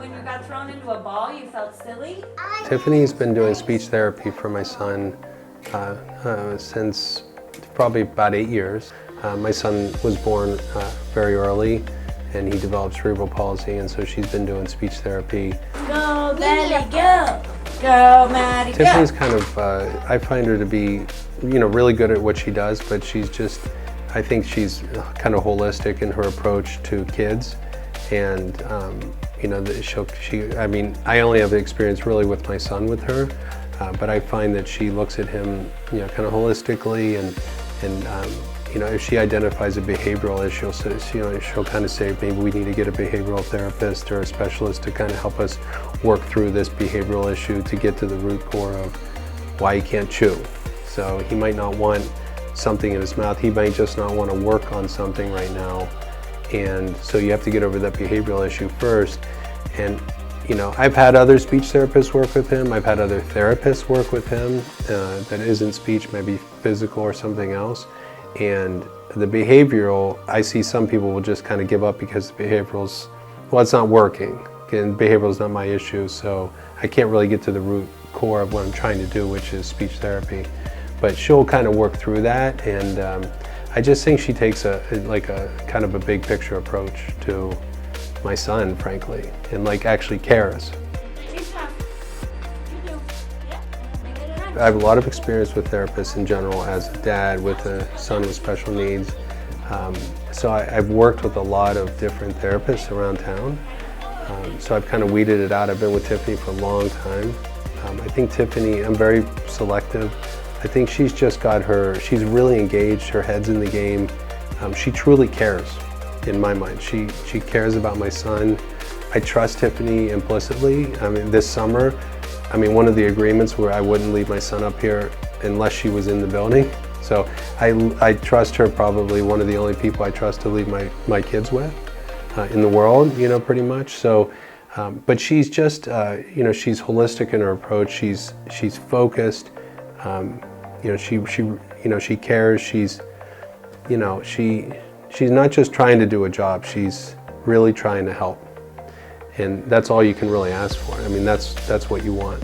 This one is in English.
when you got thrown into a ball, you felt silly? Tiffany's been doing speech therapy for my son since probably about 8 years. My son was born very early and he developed cerebral palsy, and so she's been doing speech therapy. Go, Matty, go! Go, Matty, go! Tiffany's kind of, I find her to be, really good at what she does, but she's just, I think she's kind of holistic in her approach to kids. And, I only have experience really with my son with her, but I find that she looks at him, kind of holistically, and if she identifies a behavioral issue, she'll kind of say, maybe we need to get a behavioral therapist or a specialist to kind of help us work through this behavioral issue to get to the root core of why he can't chew. So he might not want something in his mouth, he might just not want to work on something right now. And so you have to get over that behavioral issue first. And I've had other speech therapists work with him, I've had other therapists work with him that isn't speech, maybe physical or something else. And the behavioral, I see some people will just kind of give up because the behavioral's, well, it's not working. And behavioral's not my issue, so I can't really get to the root core of what I'm trying to do, which is speech therapy. But she'll kind of work through that, and I just think she takes a kind of a big picture approach to my son, frankly, and actually cares. I have a lot of experience with therapists in general as a dad with a son with special needs. So I've worked with a lot of different therapists around town. So I've kind of weeded it out. I've been with Tiffany for a long time. I think Tiffany, I'm very selective. I think she's just got she's really engaged, her head's in the game. She truly cares, in my mind. She cares about my son. I trust Tiffany implicitly. I mean, this summer, one of the agreements where I wouldn't leave my son up here unless she was in the building. So I trust her, probably one of the only people I trust to leave my kids with in the world, pretty much. So, but she's just, she's holistic in her approach. She's focused. She cares. She's not just trying to do a job. She's really trying to help. And that's all you can really ask for. That's what you want.